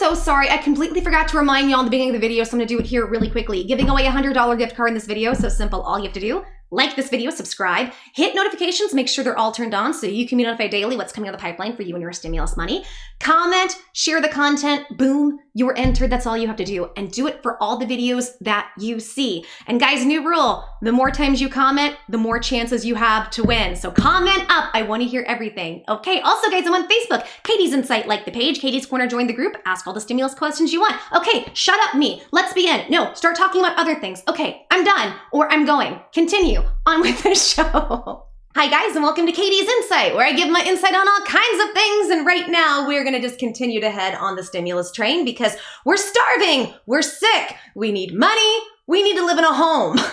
so sorry. I completely forgot to remind you all in the beginning of the video, so I'm gonna do it here really quickly. Giving away a $100 gift card in this video, so simple. All you have to do, like this video, subscribe, hit notifications, make sure they're all turned on so you can be notified daily what's coming on the pipeline for you and your stimulus money. Comment, share the content, boom, you're entered. That's all you have to do. And do it for all the videos that you see. And guys, new rule, the more times you comment, the more chances you have to win. So comment up. I want to hear everything. Okay, also guys, I'm on Facebook. Katie's Insight, like the page. Katie's Corner, join the group. Ask all the stimulus questions you want. Okay, shut up me. Let's begin. No, start talking about other things. Okay, I'm done or I'm going. Continue on with the show. Hi guys, and welcome to Katie's Insight, where I give my insight on all kinds of things. And right now we're gonna just continue to head on the stimulus train because we're starving, we're sick, we need money, we need to live in a home. So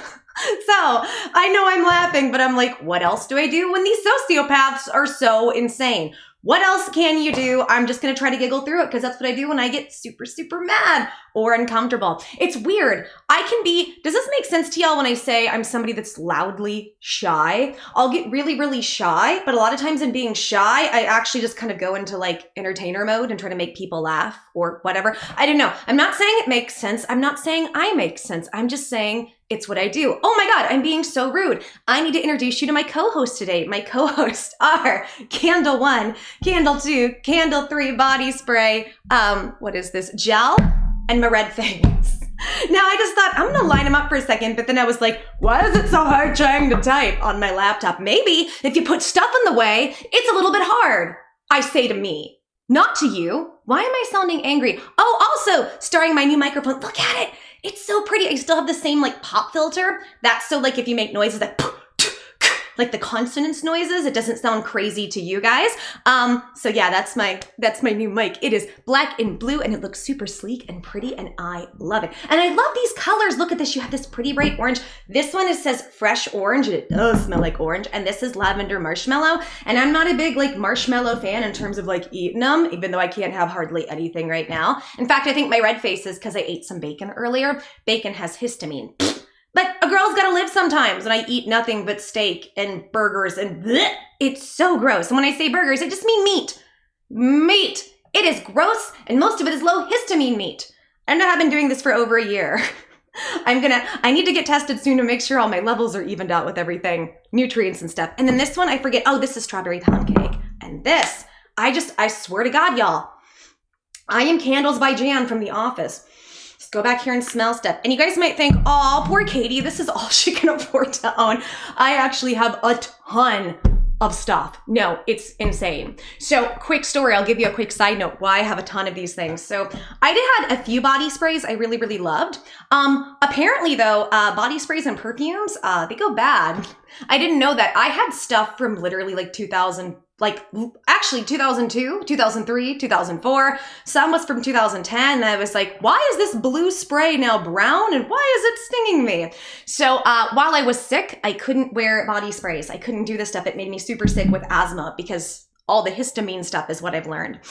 I know I'm laughing, but I'm like, what else do I do when these sociopaths are so insane? What else can you do? I'm just gonna try to giggle through it because that's what I do when I get super, super mad or uncomfortable. It's weird. I can be, does this make sense to y'all when I say I'm somebody that's loudly shy? I'll get really, really shy, but a lot of times in being shy, I actually just kind of go into like entertainer mode and try to make people laugh or whatever. I don't know. I'm not saying it makes sense. I'm not saying I make sense. I'm just saying it's what I do. Oh my God, I'm being so rude. I need to introduce you to my co-host today. My co-hosts are Candle 1, Candle 2, Candle 3 body spray, what is this, gel, and my red face. Now I just thought I'm gonna line them up for a second, but then I was like, why is it so hard trying to type on my laptop? Maybe if you put stuff in the way, it's a little bit hard. I say to me, not to you. Why am I sounding angry? Oh, also starting my new microphone. Look at it. It's so pretty. I still have the same like pop filter. That's so like if you make noises like the consonants noises, it doesn't sound crazy to you guys. So yeah, that's my new mic. It is black and blue and it looks super sleek and pretty and I love it. And I love these colors. Look at this. You have this pretty bright orange. This one, it says fresh orange and it does smell like orange. And this is lavender marshmallow. And I'm not a big like marshmallow fan in terms of like eating them, even though I can't have hardly anything right now. In fact, I think my red face is because I ate some bacon earlier. Bacon has histamine. But a girl's gotta live sometimes, and I eat nothing but steak and burgers and bleh, it's so gross. And when I say burgers, I just mean meat. Meat. It is gross, and most of it is low histamine meat. And I have been doing this for over a year. I need to get tested soon to make sure all my levels are evened out with everything, nutrients and stuff. And then this one, I forget, oh, this is strawberry pound cake. And this, I swear to God, y'all, I am Candles by Jan from The Office. Go back here and smell stuff. And you guys might think, oh, poor Katie, this is all she can afford to own. I actually have a ton of stuff. No, it's insane. So quick story, I'll give you a quick side note why I have a ton of these things. So I did have a few body sprays I really, really loved. Apparently though, body sprays and perfumes, they go bad. I didn't know that. I had stuff from literally like 2000, like actually 2002, 2003, 2004. Some was from 2010. And I was like, why is this blue spray now brown? And why is it stinging me? So while I was sick, I couldn't wear body sprays. I couldn't do this stuff. It made me super sick with asthma because all the histamine stuff is what I've learned.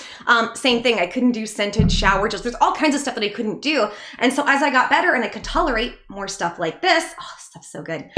Same thing, I couldn't do scented shower gels. There's all kinds of stuff that I couldn't do. And so as I got better and I could tolerate more stuff like this, oh, this stuff's so good.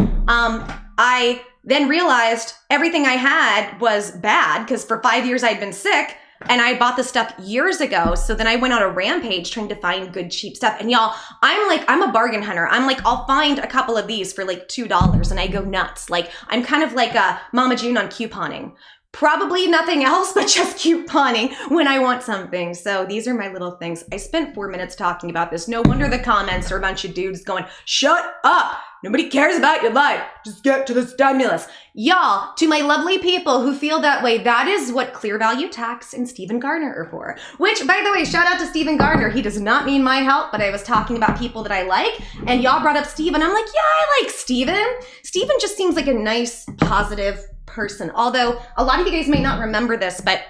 I then realized everything I had was bad because for 5 years I'd been sick and I bought this stuff years ago. So then I went on a rampage trying to find good, cheap stuff. And y'all, I'm a bargain hunter. I'm like, I'll find a couple of these for like $2 and I go nuts. Like I'm kind of like a Mama June on couponing. Probably nothing else but just couponing when I want something. So these are my little things. I spent 4 minutes talking about this. No wonder the comments are a bunch of dudes going, shut up. Nobody cares about your life. Just get to the stimulus. Y'all, to my lovely people who feel that way, that is what Clear Value Tax and Stephen Gardner are for. Which, by the way, shout out to Stephen Gardner. He does not mean my help, but I was talking about people that I like, and y'all brought up Stephen. I'm like, yeah, I like Stephen. Stephen just seems like a nice, positive person. Although, a lot of you guys may not remember this, but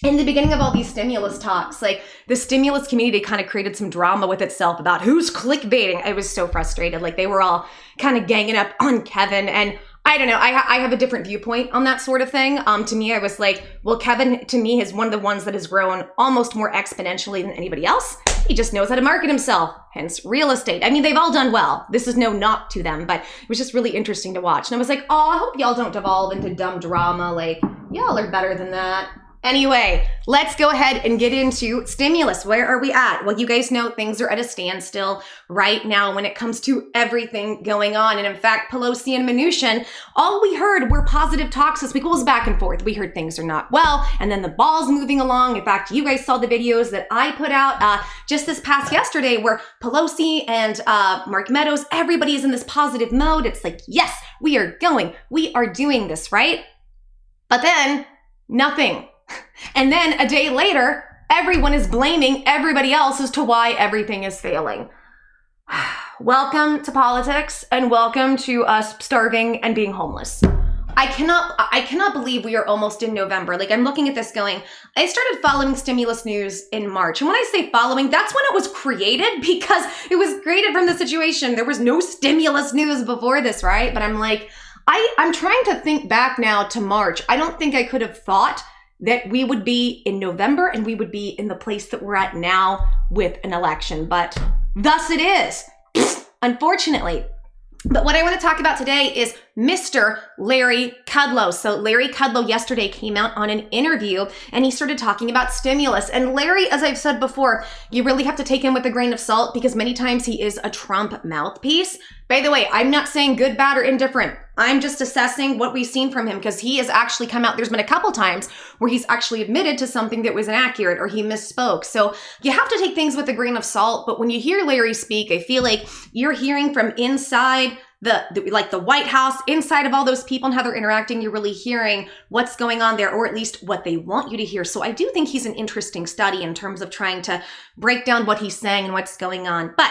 in the beginning of all these stimulus talks, like the stimulus community kind of created some drama with itself about who's clickbaiting. I was so frustrated. Like they were all kind of ganging up on Kevin. And I don't know, I have a different viewpoint on that sort of thing. To me, I was like, well, Kevin to me is one of the ones that has grown almost more exponentially than anybody else. He just knows how to market himself, hence real estate. I mean, they've all done well. This is no knock to them, but it was just really interesting to watch. And I was like, oh, I hope y'all don't devolve into dumb drama. Like, y'all are better than that. Anyway, let's go ahead and get into stimulus. Where are we at? Well, you guys know things are at a standstill right now when it comes to everything going on. And in fact, Pelosi and Mnuchin, all we heard were positive talks this week. It was back and forth. We heard things are not well, and then the ball's moving along. In fact, you guys saw the videos that I put out just this past yesterday where Pelosi and Mark Meadows, everybody is in this positive mode. It's like, yes, we are going. We are doing this, right? But then nothing. And then a day later, everyone is blaming everybody else as to why everything is failing. Welcome to politics and welcome to us starving and being homeless. I cannot believe we are almost in November. Like, I'm looking at this going, I started following stimulus news in March. And when I say following, that's when it was created, because it was created from the situation. There was no stimulus news before this, right? But I'm like, I'm trying to think back now to March. I don't think I could have thought that we would be in November and we would be in the place that we're at now with an election. But thus it is, unfortunately. But what I want to talk about today is Mr. Larry Kudlow. So Larry Kudlow yesterday came out on an interview and he started talking about stimulus. And Larry, as I've said before, you really have to take him with a grain of salt because many times he is a Trump mouthpiece. By the way, I'm not saying good, bad, or indifferent. I'm just assessing what we've seen from him because he has actually come out. There's been a couple times where he's actually admitted to something that was inaccurate or he misspoke. So you have to take things with a grain of salt. But when you hear Larry speak, I feel like you're hearing from inside the White House, inside of all those people and how they're interacting. You're really hearing what's going on there, or at least what they want you to hear. So I do think he's an interesting study in terms of trying to break down what he's saying and what's going on. But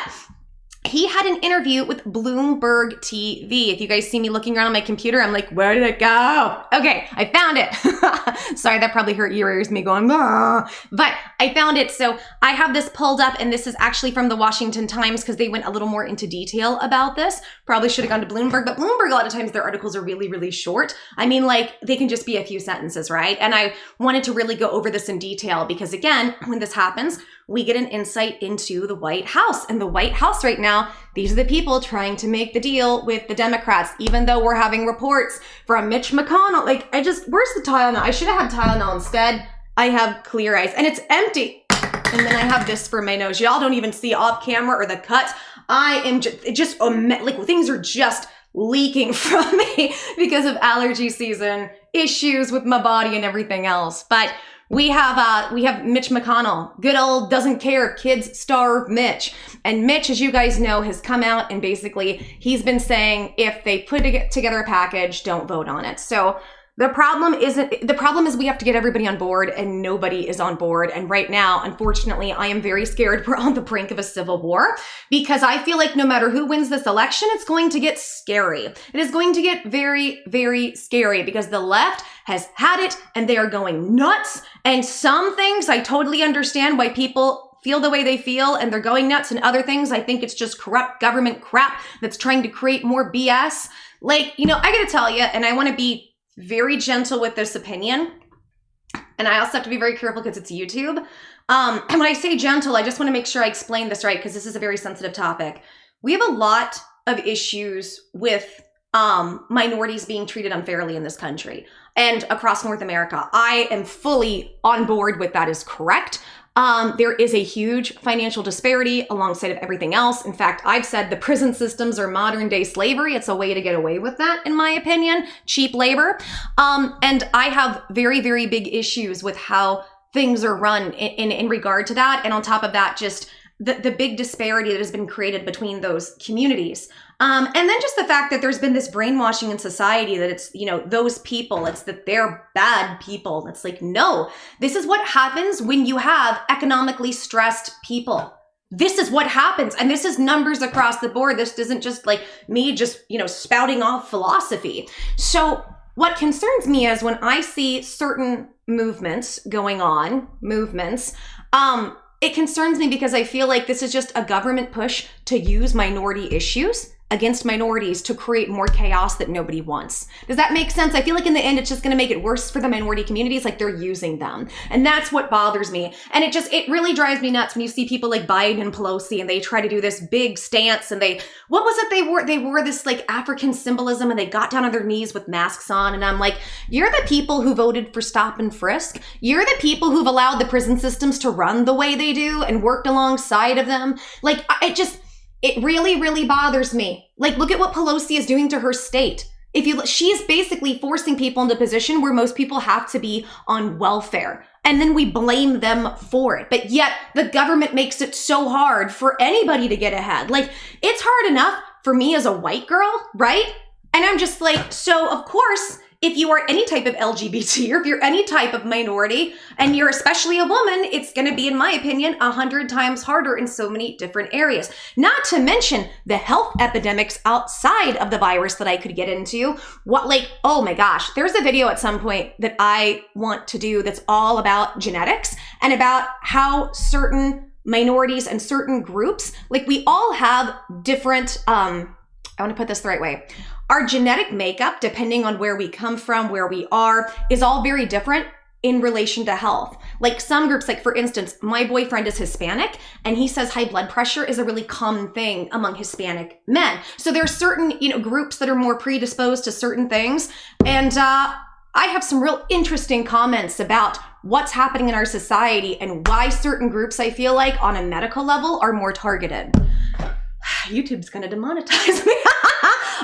he had an interview with Bloomberg TV. If you guys see me looking around on my computer, I'm like, where did it go? Okay, I found it. Sorry, that probably hurt your ears, me going, ah. But I found it. So I have this pulled up, and this is actually from the Washington Times because they went a little more into detail about this. Probably should have gone to Bloomberg, but Bloomberg, a lot of times their articles are really, really short. I mean, like, they can just be a few sentences, right? And I wanted to really go over this in detail because, again, when this happens, we get an insight into the White House. And the White House right now, these are the people trying to make the deal with the Democrats, even though we're having reports from Mitch McConnell. Like, where's the Tylenol? I should have had Tylenol instead. I have Clear Eyes and it's empty. And then I have this for my nose. Y'all don't even see off camera or the cut. I am just like, things are just leaking from me because of allergy season, issues with my body and everything else. But we have Mitch McConnell, good old doesn't care, kids starve Mitch. And Mitch, as you guys know, has come out and basically he's been saying if they put together a package, don't vote on it. So the problem is we have to get everybody on board and nobody is on board. And right now, unfortunately, I am very scared we're on the brink of a civil war because I feel like no matter who wins this election, it's going to get scary. It is going to get very, very scary because the left has had it and they are going nuts. And some things I totally understand why people feel the way they feel and they're going nuts, and other things I think it's just corrupt government crap that's trying to create more BS. Like, I gotta tell you, and I want to be very gentle with this opinion. And I also have to be very careful because it's YouTube. And when I say gentle, I just want to make sure I explain this right because this is a very sensitive topic. We have a lot of issues with minorities being treated unfairly in this country and across North America. I am fully on board with that is correct. There is a huge financial disparity alongside of everything else. In fact, I've said the prison systems are modern day slavery. It's a way to get away with that, in my opinion, cheap labor. And I have very, very big issues with how things are run in regard to that. And on top of that, just the big disparity that has been created between those communities. And then just the fact that there's been this brainwashing in society that it's, those people, it's that they're bad people. It's like, no, this is what happens when you have economically stressed people. This is what happens. And this is numbers across the board. This isn't just like me just, spouting off philosophy. So what concerns me is when I see certain movements going on, it concerns me because I feel like this is just a government push to use minority issues against minorities to create more chaos that nobody wants. Does that make sense? I feel like in the end, it's just going to make it worse for the minority communities, like they're using them. And that's what bothers me. And it really drives me nuts when you see people like Biden and Pelosi and they try to do this big stance and what was it they wore? They wore this like African symbolism and they got down on their knees with masks on. And I'm like, you're the people who voted for stop and frisk. You're the people who've allowed the prison systems to run the way they do and worked alongside of them. Like, it really, really bothers me. Like, look at what Pelosi is doing to her state. She is basically forcing people into a position where most people have to be on welfare. And then we blame them for it. But yet the government makes it so hard for anybody to get ahead. Like, it's hard enough for me as a white girl, right? And I'm just like, so of course, if you are any type of LGBT or if you're any type of minority and you're especially a woman, it's going to be, in my opinion, 100 times harder in so many different areas. Not to mention the health epidemics outside of the virus that I could get into. Oh my gosh, there's a video at some point that I want to do that's all about genetics and about how certain minorities and certain groups, like we all have different, I want to put this the right way. Our genetic makeup, depending on where we come from, where we are, is all very different in relation to health. Like some groups, like for instance, my boyfriend is Hispanic and he says high blood pressure is a really common thing among Hispanic men. So there are certain, groups that are more predisposed to certain things. And I have some real interesting comments about what's happening in our society and why certain groups, I feel like on a medical level, are more targeted. YouTube's gonna demonetize me.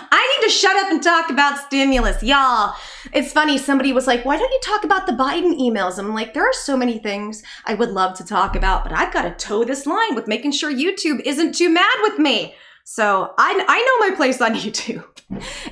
I need to shut up and talk about stimulus, y'all. It's funny, somebody was like, why don't you talk about the Biden emails? I'm like, there are so many things I would love to talk about, but I've got to toe this line with making sure YouTube isn't too mad with me. So I know my place on YouTube.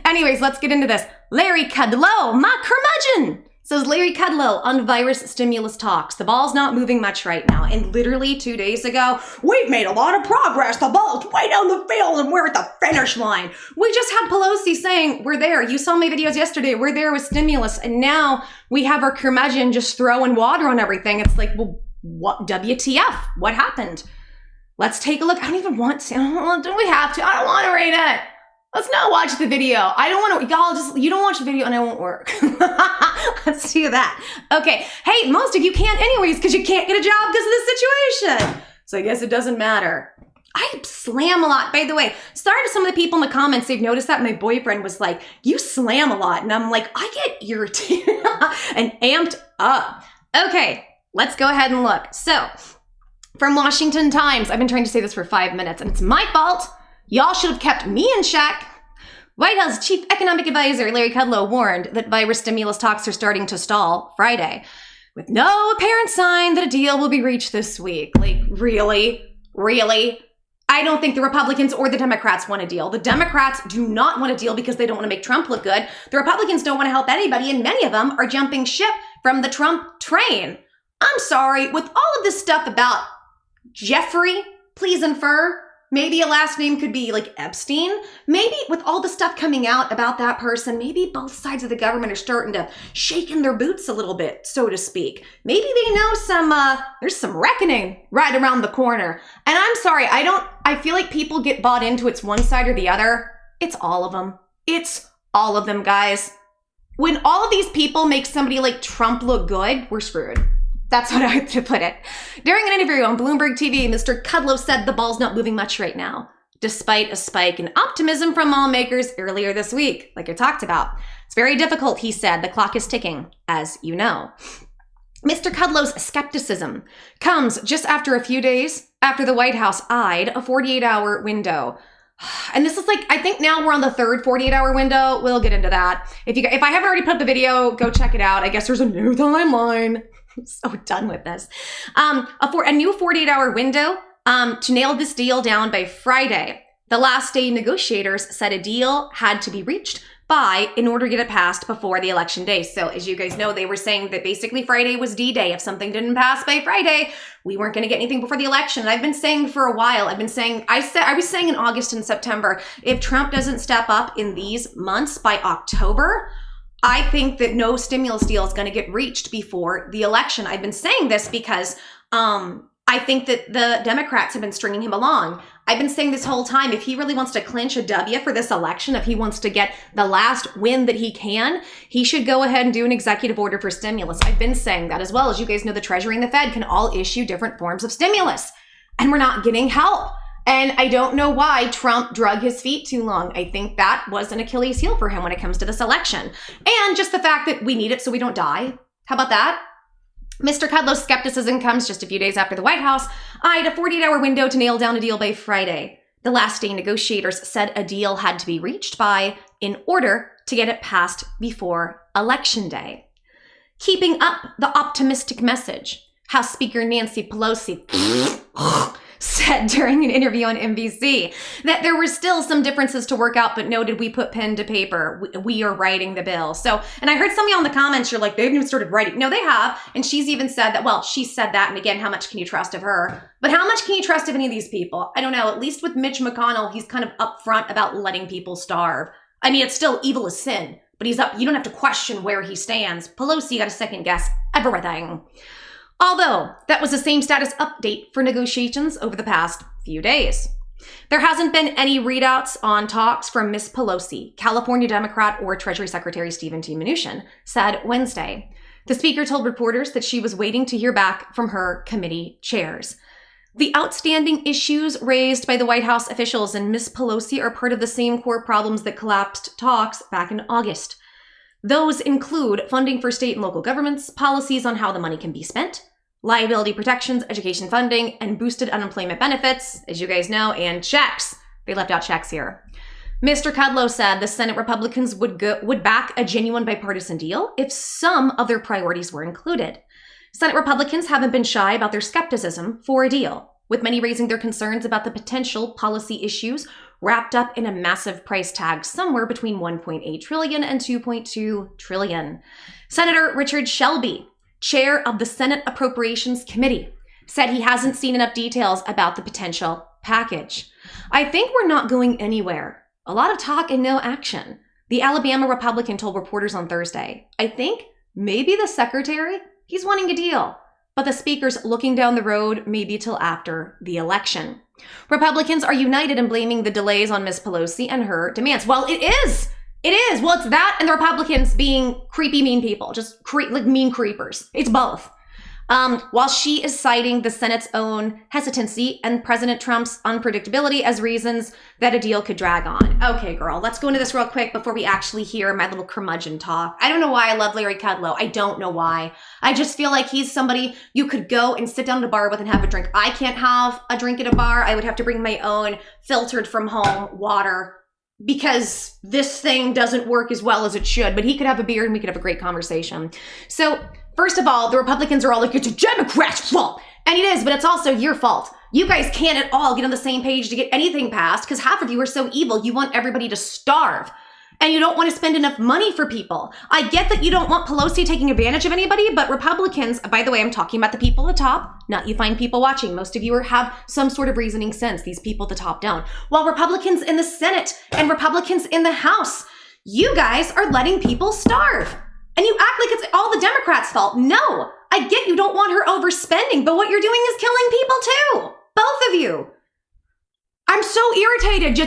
Anyways, let's get into this. Larry Kudlow, my curmudgeon, says Larry Kudlow on virus stimulus talks. The ball's not moving much right now. And literally 2 days ago, we've made a lot of progress. The ball's way down the field and we're at the finish line. We just had Pelosi saying, we're there. You saw my videos yesterday. We're there with stimulus. And now we have our curmudgeon just throwing water on everything. It's like, well, what, WTF? What happened? Let's take a look. I don't even want to. Do we have to? I don't want to read it. Let's not watch the video. I don't want to, y'all you don't watch the video and it won't work. Let's do that. Okay. Hey, most of you can't anyways because you can't get a job because of this situation. So I guess it doesn't matter. I slam a lot. By the way, sorry to some of the people in the comments. They've noticed that my boyfriend was like, you slam a lot. And I'm like, I get irritated and amped up. Okay, let's go ahead and look. So from Washington Times, I've been trying to say this for 5 minutes and it's my fault. Y'all should have kept me in check. White House Chief Economic Advisor Larry Kudlow warned that virus stimulus talks are starting to stall Friday, with no apparent sign that a deal will be reached this week. Like, really? Really? I don't think the Republicans or the Democrats want a deal. The Democrats do not want a deal because they don't want to make Trump look good. The Republicans don't want to help anybody, and many of them are jumping ship from the Trump train. I'm sorry, with all of this stuff about Jeffrey, please infer, maybe a last name could be like Epstein. Maybe with all the stuff coming out about that person, maybe both sides of the government are starting to shake in their boots a little bit, so to speak. Maybe they know there's some reckoning right around the corner. And I'm sorry, I feel like people get bought into it's one side or the other. It's all of them. It's all of them, guys. When all of these people make somebody like Trump look good, we're screwed. That's what I have to put it. During an interview on Bloomberg TV, Mr. Kudlow said the ball's not moving much right now, despite a spike in optimism from lawmakers earlier this week, like I talked about. It's very difficult, he said. The clock is ticking, as you know. Mr. Kudlow's skepticism comes just after a few days after the White House eyed a 48-hour window. And this is like, I think now we're on the third 48-hour window. We'll get into that. If I haven't already put up the video, go check it out. I guess there's a new timeline. I'm so done with this. A new 48-hour window to nail this deal down by Friday. The last day negotiators said a deal had to be reached by in order to get it passed before the election day. So as you guys know, they were saying that basically Friday was D-Day. If something didn't pass by Friday, we weren't going to get anything before the election. And I've been saying for a while, I was saying in August and September, if Trump doesn't step up in these months by October, I think that no stimulus deal is going to get reached before the election. I've been saying this because I think that the Democrats have been stringing him along. I've been saying this whole time, if he really wants to clinch a W for this election, if he wants to get the last win that he can, he should go ahead and do an executive order for stimulus. I've been saying that as well. As you guys know, the Treasury and the Fed can all issue different forms of stimulus, and we're not getting help. And I don't know why Trump drug his feet too long. I think that was an Achilles heel for him when it comes to this election. And just the fact that we need it so we don't die. How about that? Mr. Kudlow's skepticism comes just a few days after the White House eyed a 48-hour window to nail down a deal by Friday. The last day negotiators said a deal had to be reached by in order to get it passed before Election Day. Keeping up the optimistic message, House Speaker Nancy Pelosi said during an interview on NBC that there were still some differences to work out, but noted we put pen to paper. We are writing the bill. So, and I heard some of you in the comments, you're like, they haven't even started writing. No, they have. And she's even said that, well, she said that. And again, how much can you trust of her? But how much can you trust of any of these people? I don't know. At least with Mitch McConnell, he's kind of upfront about letting people starve. I mean, it's still evil as sin, but he's up. You don't have to question where he stands. Pelosi got to second guess everything. Although, that was the same status update for negotiations over the past few days. There hasn't been any readouts on talks from Ms. Pelosi, California Democrat or Treasury Secretary Stephen T. Mnuchin said Wednesday. The speaker told reporters that she was waiting to hear back from her committee chairs. The outstanding issues raised by the White House officials and Ms. Pelosi are part of the same core problems that collapsed talks back in August. Those include funding for state and local governments, policies on how the money can be spent, liability protections, education funding, and boosted unemployment benefits, as you guys know, and checks. They left out checks here. Mr. Kudlow said the Senate Republicans would back a genuine bipartisan deal if some of their priorities were included. Senate Republicans haven't been shy about their skepticism for a deal, with many raising their concerns about the potential policy issues wrapped up in a massive price tag somewhere between $1.8 trillion and $2.2 trillion. Senator Richard Shelby, chair of the Senate Appropriations Committee, said he hasn't seen enough details about the potential package. I think we're not going anywhere. A lot of talk and no action. The Alabama Republican told reporters on Thursday, I think maybe the secretary, he's wanting a deal, but the speaker's looking down the road maybe till after the election. Republicans are united in blaming the delays on Ms. Pelosi and her demands. Well, it is. It is. Well, it's that and the Republicans being creepy, mean people, just like mean creepers. It's both. While she is citing the Senate's own hesitancy and President Trump's unpredictability as reasons that a deal could drag on. Okay, girl, let's go into this real quick before we actually hear my little curmudgeon talk. I don't know why I love Larry Kudlow. I don't know why. I just feel like he's somebody you could go and sit down at a bar with and have a drink. I can't have a drink at a bar. I would have to bring my own filtered from home water because this thing doesn't work as well as it should. But he could have a beer and we could have a great conversation. So, first of all, the Republicans are all like, it's a Democrat's fault. And it is, but it's also your fault. You guys can't at all get on the same page to get anything passed because half of you are so evil, you want everybody to starve. And you don't want to spend enough money for people. I get that you don't want Pelosi taking advantage of anybody, but Republicans, by the way, I'm talking about the people at the top, not you fine people watching. Most of you have some sort of reasoning sense. These people at the top don't. While Republicans in the Senate and Republicans in the House, you guys are letting people starve. And you act like it's all the Democrats' fault. No, I get you don't want her overspending, but what you're doing is killing people too. Both of you. I'm so irritated. You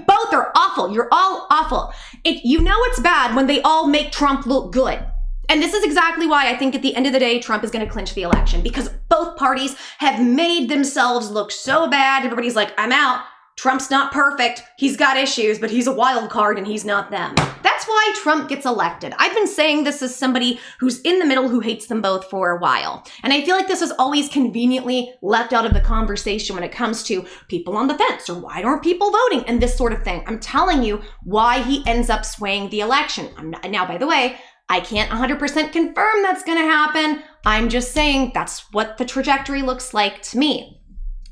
both are awful. You're all awful. You know it's bad when they all make Trump look good. And this is exactly why I think at the end of the day, Trump is going to clinch the election because both parties have made themselves look so bad. Everybody's like, I'm out. Trump's not perfect. He's got issues, but he's a wild card and he's not them. That's why Trump gets elected. I've been saying this as somebody who's in the middle who hates them both for a while. And I feel like this is always conveniently left out of the conversation when it comes to people on the fence or why aren't people voting and this sort of thing. I'm telling you why he ends up swaying the election. Now, by the way, I can't 100% confirm that's going to happen. I'm just saying that's what the trajectory looks like to me.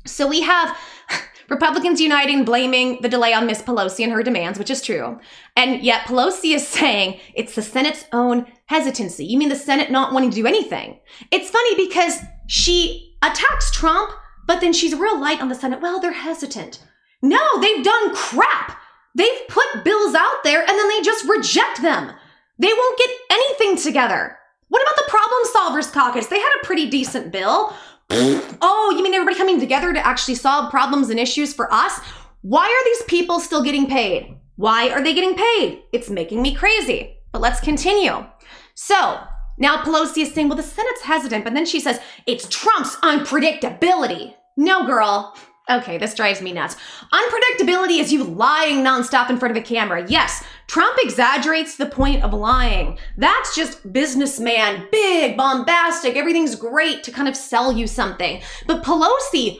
So we have Republicans uniting, blaming the delay on Ms. Pelosi and her demands, which is true. And yet Pelosi is saying it's the Senate's own hesitancy. You mean the Senate not wanting to do anything? It's funny because she attacks Trump, but then she's real light on the Senate. Well, they're hesitant. No, they've done crap. They've put bills out there and then they just reject them. They won't get anything together. What about the Problem Solvers Caucus? They had a pretty decent bill. Oh, you mean everybody coming together to actually solve problems and issues for us? Why are these people still getting paid? Why are they getting paid? It's making me crazy. But let's continue. So now Pelosi is saying, well, the Senate's hesitant, but then she says, it's Trump's unpredictability. No, girl. Okay, this drives me nuts. Unpredictability is you lying nonstop in front of a camera. Yes, Trump exaggerates the point of lying. That's just businessman, big, bombastic, everything's great to kind of sell you something. But Pelosi,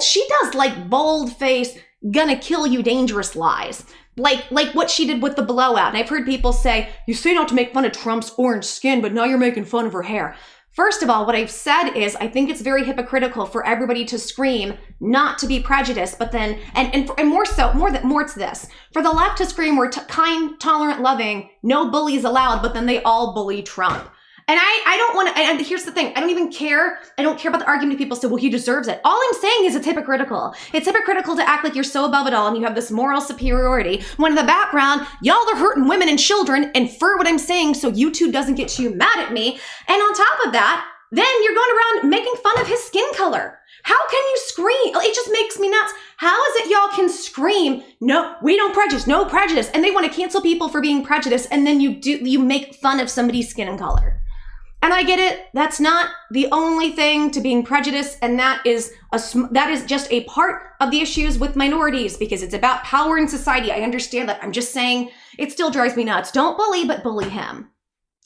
she does like bold-faced, gonna kill you dangerous lies. Like what she did with the blowout. And I've heard people say, you say not to make fun of Trump's orange skin, but now you're making fun of her hair. First of all, what I've said is I think it's very hypocritical for everybody to scream not to be prejudiced, but then, and more to this, for the left to scream we're kind, tolerant, loving, no bullies allowed, but then they all bully Trump. And I don't want to, and here's the thing, I don't even care. I don't care about the argument people say, well, he deserves it. All I'm saying is it's hypocritical. It's hypocritical to act like you're so above it all and you have this moral superiority when in the background, y'all are hurting women and children. Infer what I'm saying so YouTube doesn't get you mad at me. And on top of that, then you're going around making fun of his skin color. How can you scream? It just makes me nuts. How is it y'all can scream, no, we don't prejudice, no prejudice, and they want to cancel people for being prejudiced, and then you make fun of somebody's skin and color. And I get it. That's not the only thing to being prejudiced. And that is just a part of the issues with minorities because it's about power in society. I understand that. I'm just saying it still drives me nuts. Don't bully, but bully him,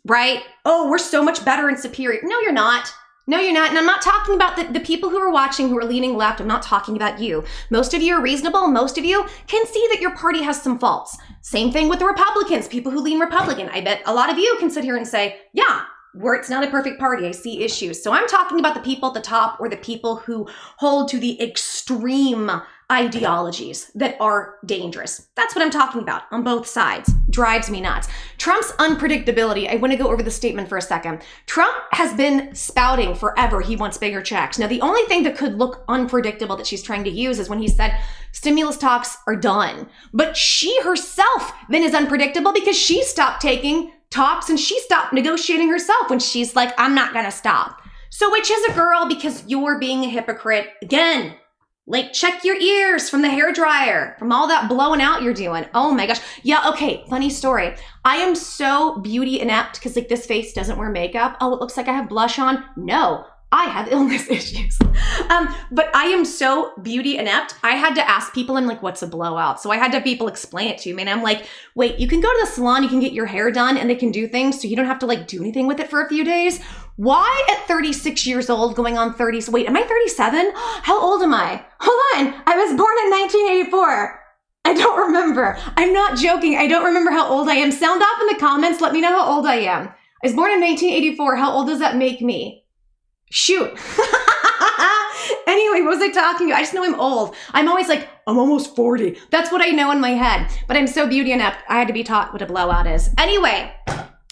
right? Oh, we're so much better and superior. No, you're not. No, you're not. And I'm not talking about the people who are watching who are leaning left. I'm not talking about you. Most of you are reasonable. Most of you can see that your party has some faults. Same thing with the Republicans, people who lean Republican. I bet a lot of you can sit here and say, yeah, it's not a perfect party. I see issues. So I'm talking about the people at the top or the people who hold to the extreme ideologies that are dangerous. That's what I'm talking about on both sides. Drives me nuts. Trump's unpredictability. I want to go over the statement for a second. Trump has been spouting forever he wants bigger checks. Now, the only thing that could look unpredictable that she's trying to use is when he said stimulus talks are done. But she herself then is unpredictable because she stopped taking talks and she stopped negotiating herself when she's like, I'm not gonna stop. So which is a girl because you're being a hypocrite again. Like check your ears from the hairdryer, from all that blowing out you're doing. Oh my gosh. Yeah, okay, funny story. I am so beauty inept because like this face doesn't wear makeup. Oh, it looks like I have blush on. No, I have illness issues. But I am so beauty inept. I had to ask people, I'm like, what's a blowout? So I had to have people explain it to me. And I'm like, wait, you can go to the salon, you can get your hair done and they can do things so you don't have to like do anything with it for a few days. Why at 36 years old, going on 30, so wait, am I 37? How old am I? Hold on, I was born in 1984. I don't remember. I'm not joking. I don't remember how old I am. Sound off in the comments. Let me know how old I am. I was born in 1984. How old does that make me? Shoot. Anyway, what was I talking about? I just know I'm old. I'm always like, I'm almost 40. That's what I know in my head. But I'm so beauty inept, I had to be taught what a blowout is. Anyway,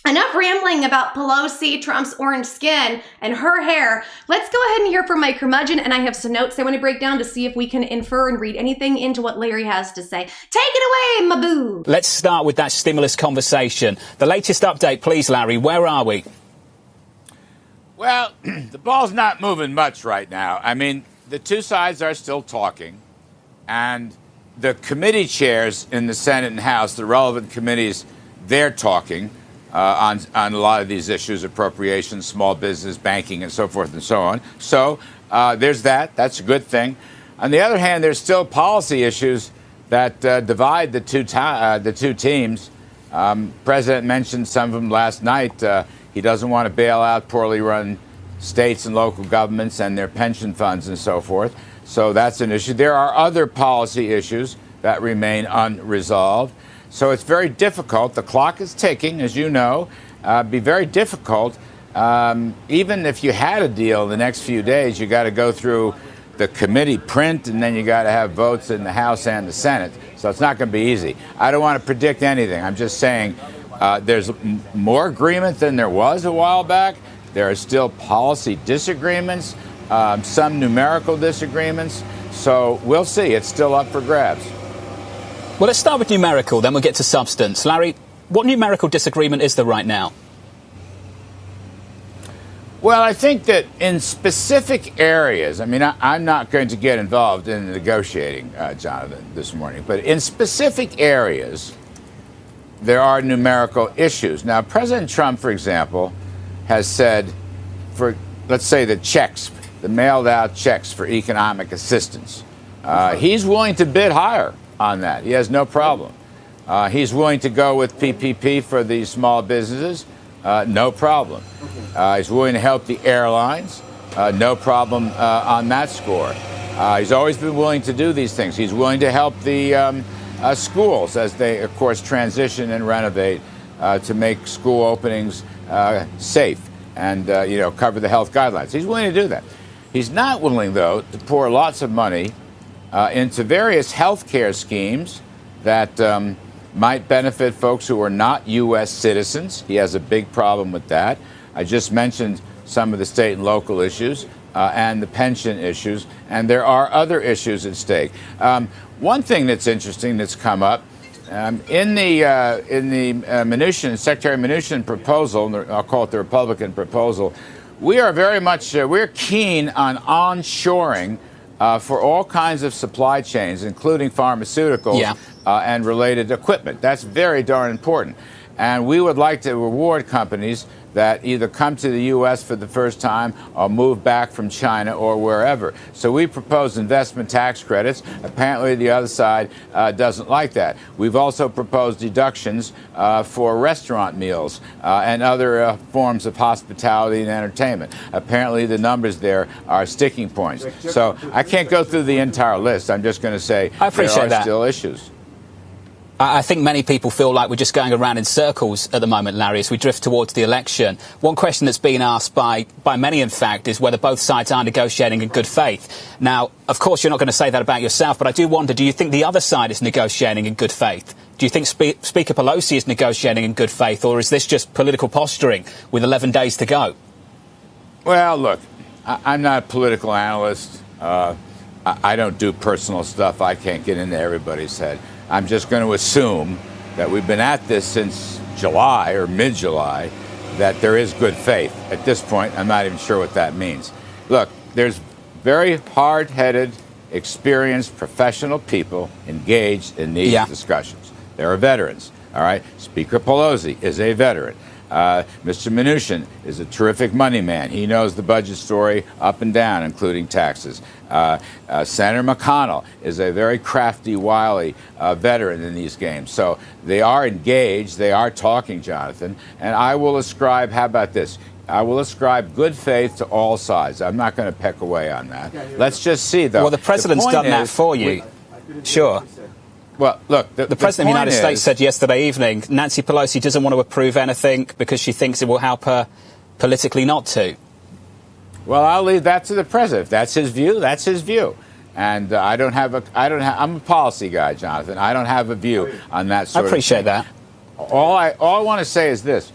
enough rambling about Pelosi, Trump's orange skin, and her hair. Let's go ahead and hear from my curmudgeon, and I have some notes I want to break down to see if we can infer and read anything into what Larry has to say. Take it away, my boo. Let's start with that stimulus conversation. The latest update, please, Larry. Where are we? Well, the ball's not moving much right now. I mean, the two sides are still talking, and the committee chairs in the Senate and House, the relevant committees, they're talking on a lot of these issues, appropriations, small business, banking, and so forth and so on. So there's that. That's a good thing. On the other hand, there's still policy issues that divide the two teams. President mentioned some of them last night. He doesn't want to bail out poorly run states and local governments and their pension funds and so forth. So that's an issue. There are other policy issues that remain unresolved. So it's very difficult. The clock is ticking, as you know. Be very difficult. Even if you had a deal in the next few days, you got to go through the committee print, and then you got to have votes in the House and the Senate. So it's not going to be easy. I don't want to predict anything. I'm just saying there's more agreement than there was a while back. There are still policy disagreements, some numerical disagreements. So we'll see. It's still up for grabs. Well, let's start with numerical, then we'll get to substance. Larry, what numerical disagreement is there right now? Well, I think that in specific areas, I mean, I'm not going to get involved in negotiating, Jonathan, this morning, but in specific areas, there are numerical issues. Now, President Trump, for example, has said, for, let's say, the mailed out checks for economic assistance, he's willing to bid higher on that. He has no problem. He's willing to go with PPP for the small businesses. No problem. He's willing to help the airlines. No problem on that score. He's always been willing to do these things. He's willing to help the schools as they, of course, transition and renovate to make school openings safe and, cover the health guidelines. He's willing to do that. He's not willing, though, to pour lots of money into various health care schemes that might benefit folks who are not U.S. citizens. He has a big problem with that. I just mentioned some of the state and local issues and the pension issues, and there are other issues at stake. One thing that's interesting that's come up in the Mnuchin, Secretary Mnuchin proposal, I'll call it the Republican proposal, we are very much we're keen on onshoring for all kinds of supply chains, including pharmaceuticals and related equipment. That's very darn important. And we would like to reward companies that either come to the U.S. for the first time or move back from China or wherever. So we propose investment tax credits. Apparently the other side doesn't like that. We've also proposed deductions for restaurant meals and other forms of hospitality and entertainment. Apparently the numbers there are sticking points. So I can't go through the entire list. I'm just going to say there are still issues. I think many people feel like we're just going around in circles at the moment, Larry, as we drift towards the election. One question that's been asked by many, in fact, is whether both sides are negotiating in good faith. Now, of course, you're not going to say that about yourself, but I do wonder, do you think the other side is negotiating in good faith? Do you think Speaker Pelosi is negotiating in good faith, or is this just political posturing with 11 days to go? Well, look, I'm not a political analyst. I don't do personal stuff. I can't get into everybody's head. I'm just going to assume that we've been at this since July or mid-July, that there is good faith. At this point, I'm not even sure what that means. Look, there's very hard-headed, experienced, professional people engaged in these discussions. There are veterans, all right? Speaker Pelosi is a veteran. Mr. Mnuchin is a terrific money man. He knows the budget story up and down, including taxes. Senator McConnell is a very crafty, wily veteran in these games. So they are engaged. They are talking, Jonathan. And I will ascribe, how about this? I will ascribe good faith to all sides. I'm not going to peck away on that. Let's just see, though. Well, the president's done that for you. Sure. Well, look, the President of the United States said yesterday evening Nancy Pelosi doesn't want to approve anything because she thinks it will help her politically not to. Well, I'll leave that to the President. If that's his view, that's his view. And I'm a policy guy, Jonathan. I don't have a view on that sort of thing. I appreciate that. All I want to say is this.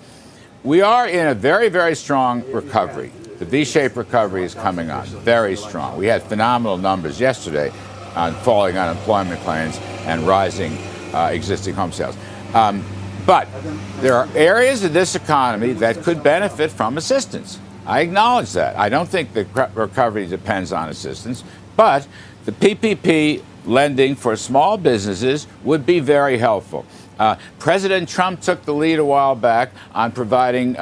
We are in a very, very strong recovery. The V-shaped recovery is coming on, very strong. We had phenomenal numbers yesterday on falling unemployment claims and rising existing home sales. But there are areas of this economy that could benefit from assistance. I acknowledge that. I don't think the recovery depends on assistance, but the PPP lending for small businesses would be very helpful. President Trump took the lead a while back on providing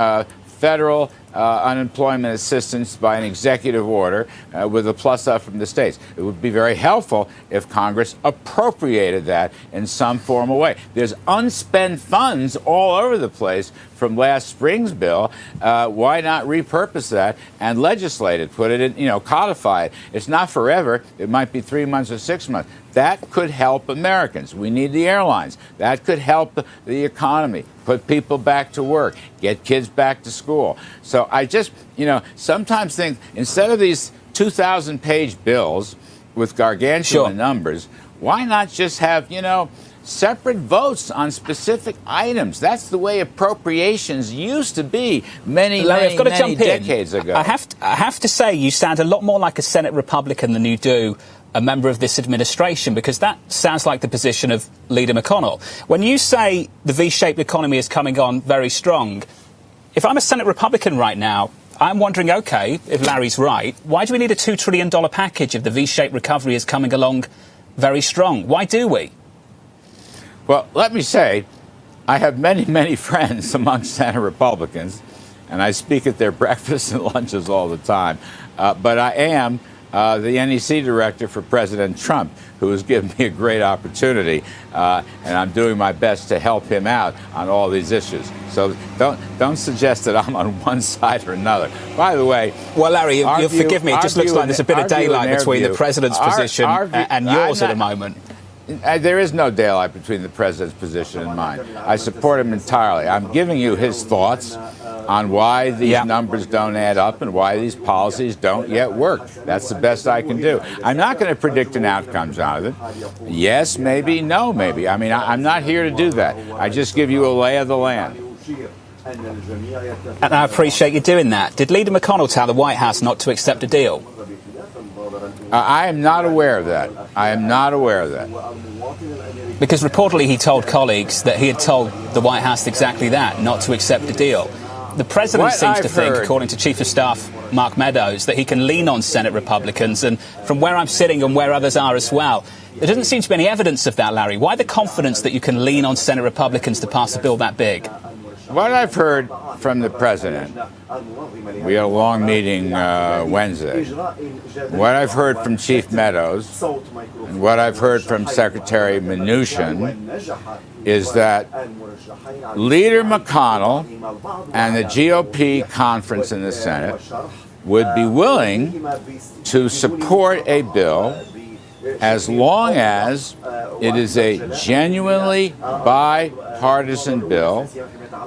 federal unemployment assistance by an executive order with a plus up from the states. It would be very helpful if Congress appropriated that in some formal way. There's unspent funds all over the place from last spring's bill. Why not repurpose that and legislate it, put it in, codify it? It's not forever. It might be 3 months or 6 months. That could help Americans. We need the airlines. That could help the economy, put people back to work, get kids back to school. So I just, sometimes think instead of these 2,000-page bills with gargantuan numbers, why not just have, separate votes on specific items? That's the way appropriations used to be many decades ago. I have to say, you sound a lot more like a Senate Republican than you do a member of this administration, because that sounds like the position of Leader McConnell. When you say the V-shaped economy is coming on very strong, if I'm a Senate Republican right now, I'm wondering, OK, if Larry's right, why do we need a $2 trillion package if the V-shaped recovery is coming along very strong? Why do we? Well, let me say, I have many, many friends among Senate Republicans, and I speak at their breakfasts and lunches all the time. But I am the NEC director for President Trump, who has given me a great opportunity, and I'm doing my best to help him out on all these issues. So don't suggest that I'm on one side or another. By the way, well, Larry, you'll forgive me. It just looks like there's a bit of daylight between the president's position and yours at the moment. There is no daylight between the president's position and mine. I support him entirely. I'm giving you his thoughts on why these numbers don't add up and why these policies don't yet work. That's the best I can do. I'm not going to predict an outcome, Jonathan. Yes, maybe, no, maybe. I mean, I'm not here to do that. I just give you a lay of the land. And I appreciate you doing that. Did Leader McConnell tell the White House not to accept a deal? I am not aware of that. I am not aware of that. Because reportedly he told colleagues that he had told the White House exactly that, not to accept a deal. The president seems to think, according to Chief of Staff Mark Meadows, that he can lean on Senate Republicans. And from where I'm sitting and where others are as well, there doesn't seem to be any evidence of that, Larry. Why the confidence that you can lean on Senate Republicans to pass a bill that big? What I've heard from the president, we had a long meeting Wednesday. What I've heard from Chief Meadows and what I've heard from Secretary Mnuchin is that Leader McConnell and the GOP conference in the Senate would be willing to support a bill as long as it is a genuinely bipartisan bill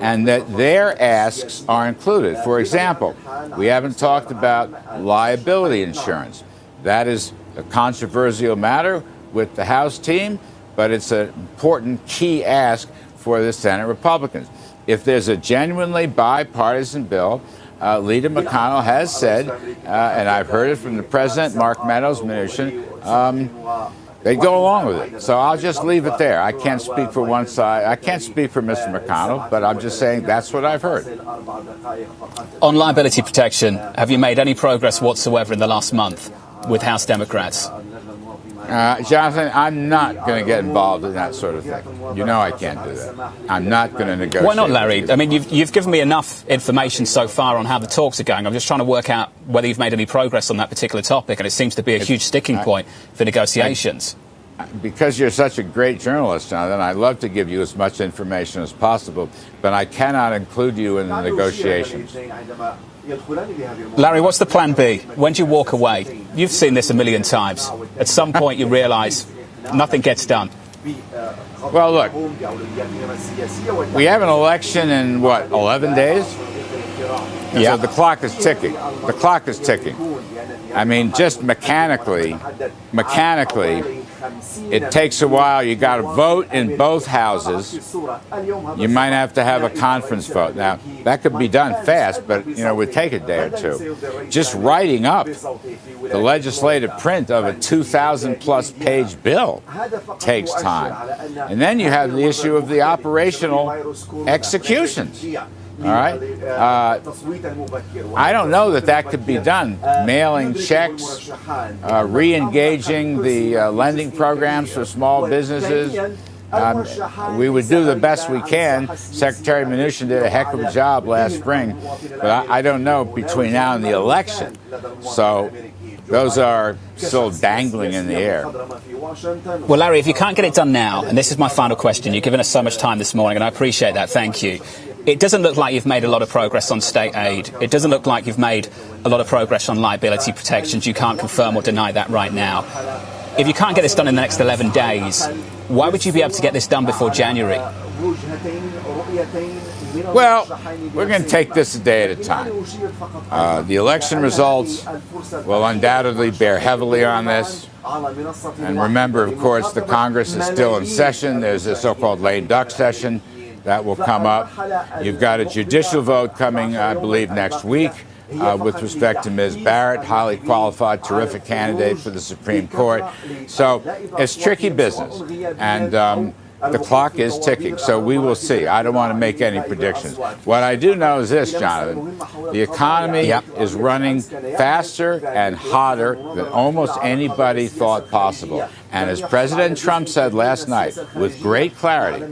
and that their asks are included. For example, we haven't talked about liability insurance. That is a controversial matter with the House team, but it's an important key ask for the Senate Republicans. If there's a genuinely bipartisan bill, Leader McConnell has said, and I've heard it from the president, Mark Meadows, Mnuchin, they'd go along with it. So I'll just leave it there. I can't speak for one side. I can't speak for Mr. McConnell, but I'm just saying that's what I've heard. On liability protection, have you made any progress whatsoever in the last month with House Democrats? Jonathan, I'm not going to get involved in that sort of thing. You know I can't do that. I'm not going to negotiate. Why not, Larry? I mean, you've given me enough information so far on how the talks are going. I'm just trying to work out whether you've made any progress on that particular topic, and it seems to be a huge sticking point for negotiations. Because you're such a great journalist, Jonathan, I'd love to give you as much information as possible, but I cannot include you in the negotiations. Larry, what's the plan B? When do you walk away? You've seen this a million times. At some point you realise nothing gets done. Well, look, we have an election in, 11 days? Yeah. So the clock is ticking. The clock is ticking. I mean, just mechanically, it takes a while. You got to vote in both houses. You might have to have a conference vote. Now, that could be done fast, but, it would take a day or two. Just writing up the legislative print of a 2,000-plus page bill takes time. And then you have the issue of the operational executions. All right? I don't know that could be done. Mailing checks, re-engaging the lending programs for small businesses. We would do the best we can. Secretary Mnuchin did a heck of a job last spring. But I don't know between now and the election. So those are still dangling in the air. Well, Larry, if you can't get it done now, and this is my final question, you've given us so much time this morning, and I appreciate that. Thank you. It doesn't look like you've made a lot of progress on state aid. It doesn't look like you've made a lot of progress on liability protections. You can't confirm or deny that right now. If you can't get this done in the next 11 days, why would you be able to get this done before January? Well, we're going to take this a day at a time. The election results will undoubtedly bear heavily on this. And remember, of course, the Congress is still in session. There's a so-called lame duck session that will come up. You've got a judicial vote coming, I believe, next week with respect to Ms. Barrett, highly qualified, terrific candidate for the Supreme Court. So it's tricky business. And the clock is ticking, so we will see. I don't want to make any predictions. What I do know is this, Jonathan. The economy is running faster and hotter than almost anybody thought possible. And as President Trump said last night, with great clarity,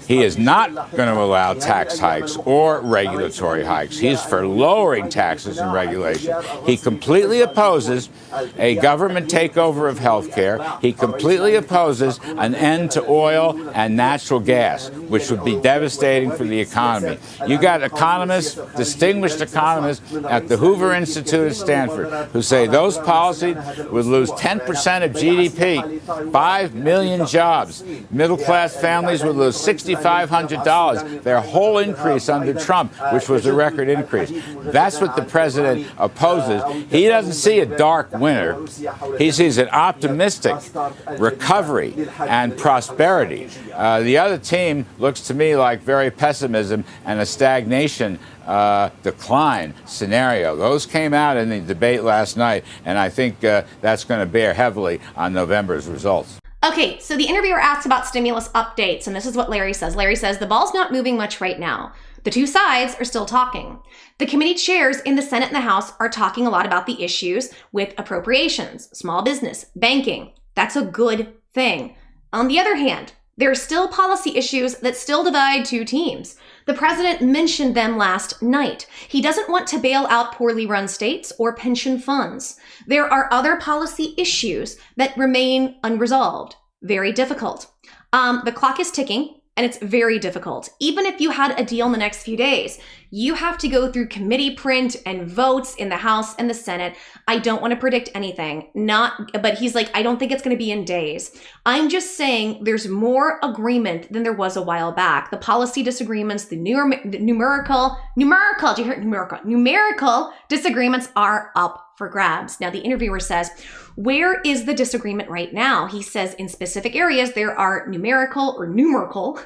he is not going to allow tax hikes or regulatory hikes. He's for lowering taxes and regulation. He completely opposes a government takeover of health care. He completely opposes an end to oil and natural gas, which would be devastating for the economy. You got economists, distinguished economists at the Hoover Institute at Stanford, who say those policies would lose 10% of GDP, 5 million jobs. Middle-class families would lose $6,500, their whole increase under Trump, which was a record increase. That's what the president opposes. He doesn't see a dark winter. He sees an optimistic recovery and prosperity. The other team looks to me like very pessimism and a stagnation decline scenario. Those came out in the debate last night, and I think that's going to bear heavily on November's results. Okay, so the interviewer asked about stimulus updates, and this is what Larry says. Larry says, the ball's not moving much right now. The two sides are still talking. The committee chairs in the Senate and the House are talking a lot about the issues with appropriations, small business, banking. That's a good thing. On the other hand, there are still policy issues that still divide two teams. The president mentioned them last night. He doesn't want to bail out poorly run states or pension funds. There are other policy issues that remain unresolved. Very difficult. The clock is ticking. And it's very difficult. Even if you had a deal in the next few days, you have to go through committee print and votes in the House and the Senate. I don't want to predict anything. But he's like, I don't think it's going to be in days. I'm just saying there's more agreement than there was a while back. The policy disagreements, the numerical disagreements are up for grabs. Now, the interviewer says, where is the disagreement right now? He says in specific areas, there are numerical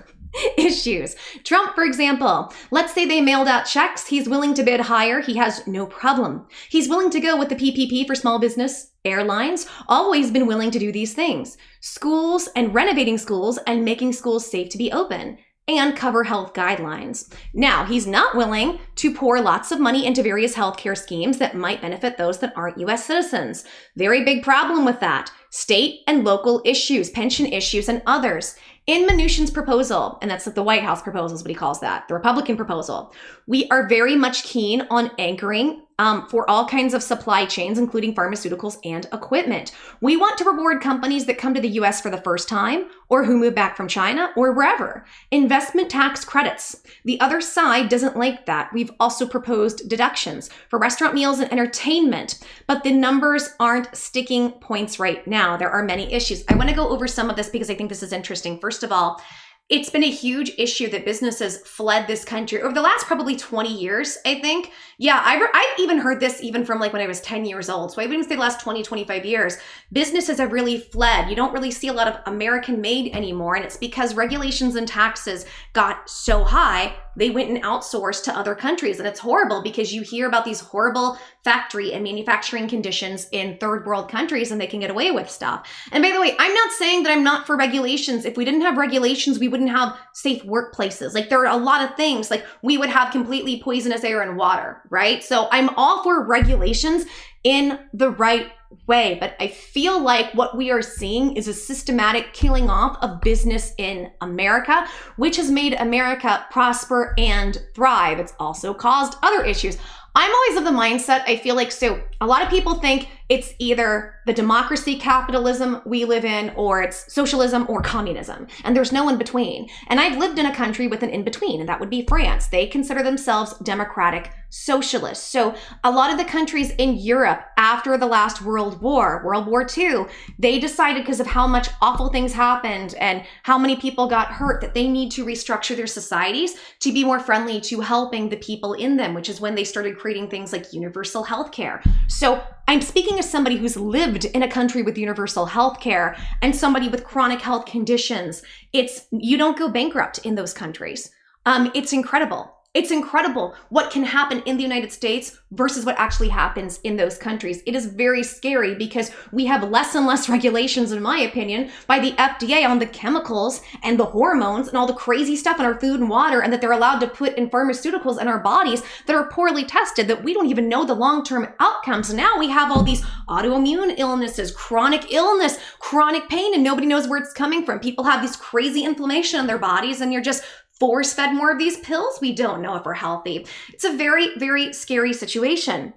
issues. Trump, for example, let's say they mailed out checks. He's willing to bid higher. He has no problem. He's willing to go with the PPP for small business. Airlines, always been willing to do these things. Schools and renovating schools and making schools safe to be open. And cover health guidelines. Now, he's not willing to pour lots of money into various healthcare schemes that might benefit those that aren't U.S. citizens. Very big problem with that. State and local issues, pension issues, and others. In Mnuchin's proposal, and that's the White House proposal is what he calls that, the Republican proposal, we are very much keen on anchoring for all kinds of supply chains, including pharmaceuticals and equipment. We want to reward companies that come to the U.S. for the first time or who move back from China or wherever. Investment tax credits. The other side doesn't like that. We've also proposed deductions for restaurant meals and entertainment, but the numbers aren't sticking points right now. There are many issues. I want to go over some of this because I think this is interesting. First of all, it's been a huge issue that businesses fled this country over the last probably 20 years, I think. Yeah, I've even heard this even from like when I was 10 years old. So I wouldn't say the last 20, 25 years, businesses have really fled. You don't really see a lot of American made anymore. And it's because regulations and taxes got so high, they went and outsourced to other countries. And it's horrible because you hear about these horrible factory and manufacturing conditions in third world countries and they can get away with stuff. And by the way, I'm not saying that I'm not for regulations. If we didn't have regulations, we wouldn't have safe workplaces. Like there are a lot of things, like we would have completely poisonous air and water, right? So I'm all for regulations in the right way, but I feel like what we are seeing is a systematic killing off of business in America, which has made America prosper and thrive. It's also caused other issues. I'm always of the mindset, I feel like, so a lot of people think it's either the democracy capitalism we live in, or it's socialism or communism. And there's no in between. And I've lived in a country with an in between, and that would be France. They consider themselves democratic socialists. So a lot of the countries in Europe after the last World War II, they decided because of how much awful things happened and how many people got hurt that they need to restructure their societies to be more friendly to helping the people in them, which is when they started creating things like universal health care. So I'm speaking as somebody who's lived in a country with universal health care and somebody with chronic health conditions. You don't go bankrupt in those countries. It's incredible. It's incredible what can happen in the United States versus what actually happens in those countries. It is very scary because we have less and less regulations, in my opinion, by the FDA on the chemicals and the hormones and all the crazy stuff in our food and water, and that they're allowed to put in pharmaceuticals in our bodies that are poorly tested, that we don't even know the long-term outcomes. Now we have all these autoimmune illnesses, chronic illness, chronic pain, and nobody knows where it's coming from. People have these crazy inflammation in their bodies, and you're just force-fed more of these pills. We don't know if we're healthy. It's a very, very scary situation.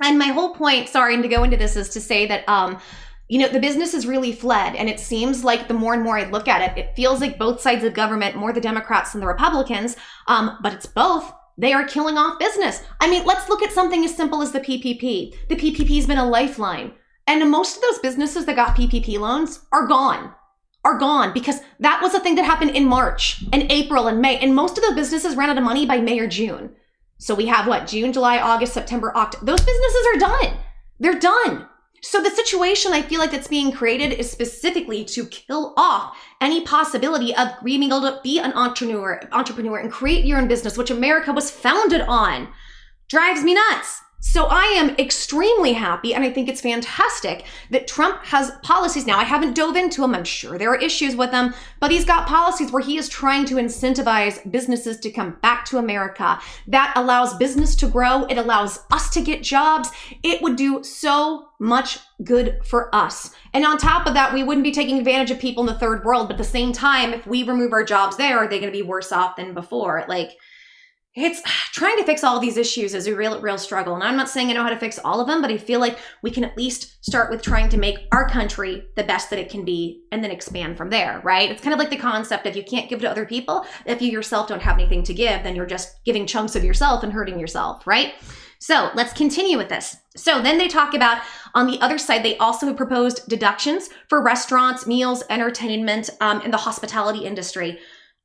And my whole point, sorry, and to go into this, is to say that, the business has really fled. And it seems like the more and more I look at it, it feels like both sides of government, more the Democrats than the Republicans, but it's both. They are killing off business. I mean, let's look at something as simple as the PPP. The PPP has been a lifeline. And most of those businesses that got PPP loans are gone because that was a thing that happened in March and April and May. And most of the businesses ran out of money by May or June. So we have June, July, August, September, October. Those businesses are done. They're done. So the situation I feel like that's being created is specifically to kill off any possibility of being able to be an entrepreneur and create your own business, which America was founded on. Drives me nuts. So I am extremely happy, and I think it's fantastic that Trump has policies now. I haven't dove into them. I'm sure there are issues with them, but he's got policies where he is trying to incentivize businesses to come back to America. That allows business to grow. It allows us to get jobs. It would do so much good for us. And on top of that, we wouldn't be taking advantage of people in the third world. But at the same time, if we remove our jobs there, are they going to be worse off than before? It's trying to fix all these issues is a real struggle. And I'm not saying I know how to fix all of them, but I feel like we can at least start with trying to make our country the best that it can be and then expand from there, right? It's kind of like the concept of you can't give to other people. If you yourself don't have anything to give, then you're just giving chunks of yourself and hurting yourself, right? So let's continue with this. So then they talk about, on the other side, they also have proposed deductions for restaurants, meals, entertainment, in the hospitality industry.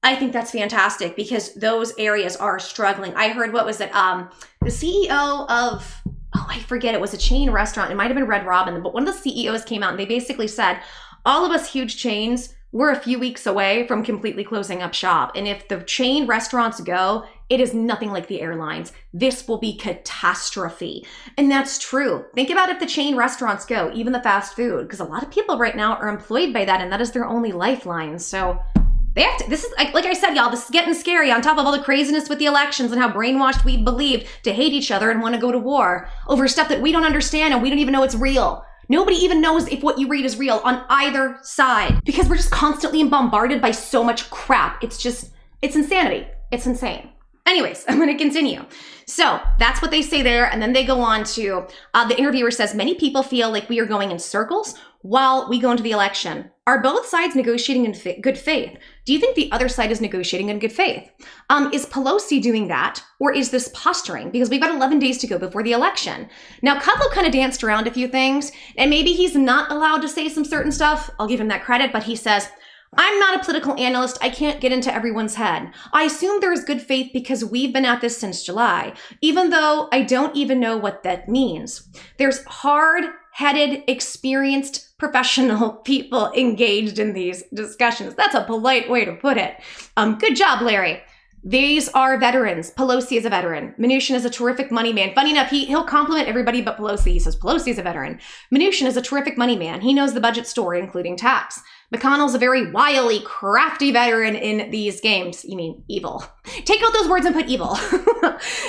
I think that's fantastic because those areas are struggling. I heard, what was it? The CEO of, I forget, it was a chain restaurant. It might have been Red Robin, but one of the CEOs came out and they basically said, all of us huge chains, we're a few weeks away from completely closing up shop. And if the chain restaurants go, it is nothing like the airlines. This will be catastrophe. And that's true. Think about if the chain restaurants go, even the fast food, because a lot of people right now are employed by that and that is their only lifeline. So they have to, this is, like I said, y'all, this is getting scary on top of all the craziness with the elections and how brainwashed we believed to hate each other and want to go to war over stuff that we don't understand and we don't even know it's real. Nobody even knows if what you read is real on either side because we're just constantly bombarded by so much crap. It's insanity. It's insane. Anyways, I'm going to continue. So that's what they say there. And then they go on to, the interviewer says, many people feel like we are going in circles while we go into the election. Are both sides negotiating in good faith? Do you think the other side is negotiating in good faith? Is Pelosi doing that? Or is this posturing? Because we've got 11 days to go before the election. Now, Kudlow kind of danced around a few things, and maybe he's not allowed to say some certain stuff. I'll give him that credit, but he says, I'm not a political analyst. I can't get into everyone's head. I assume there is good faith because we've been at this since July, even though I don't even know what that means. There's hard-headed, experienced, professional people engaged in these discussions. That's a polite way to put it. Good job, Larry. These are veterans. Pelosi is a veteran. Mnuchin is a terrific money man. Funny enough, he'll compliment everybody but Pelosi. He says Pelosi is a veteran. Mnuchin is a terrific money man. He knows the budget story, including tax. McConnell's a very wily, crafty veteran in these games. You mean evil. Take out those words and put evil.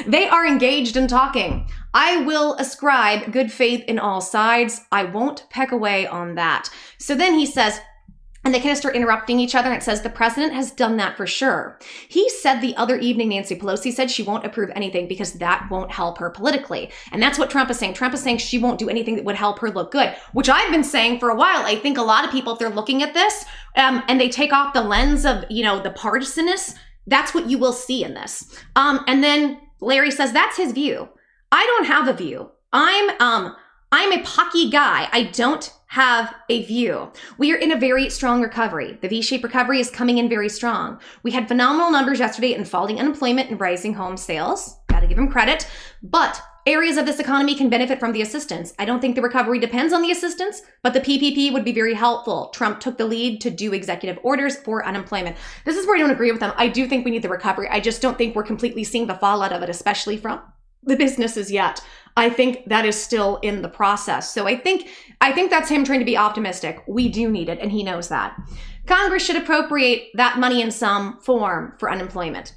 They are engaged in talking. I will ascribe good faith in all sides. I won't peck away on that. So then he says, and they kind of start interrupting each other. And it says, the president has done that for sure. He said the other evening, Nancy Pelosi said she won't approve anything because that won't help her politically. And that's what Trump is saying. Trump is saying she won't do anything that would help her look good, which I've been saying for a while. I think a lot of people, if they're looking at this and they take off the lens of, the partisanness, that's what you will see in this. And then Larry says, that's his view. I don't have a view. I'm a pocky guy. I don't have a view. We are in a very strong recovery. The V-shaped recovery is coming in very strong. We had phenomenal numbers yesterday in falling unemployment and rising home sales. Gotta give him credit. But areas of this economy can benefit from the assistance. I don't think the recovery depends on the assistance, but the PPP would be very helpful. Trump took the lead to do executive orders for unemployment. This is where I don't agree with them. I do think we need the recovery. I just don't think we're completely seeing the fallout of it, especially from the businesses yet. I think that is still in the process. So I think that's him trying to be optimistic. We do need it, and he knows that. Congress should appropriate that money in some form for unemployment.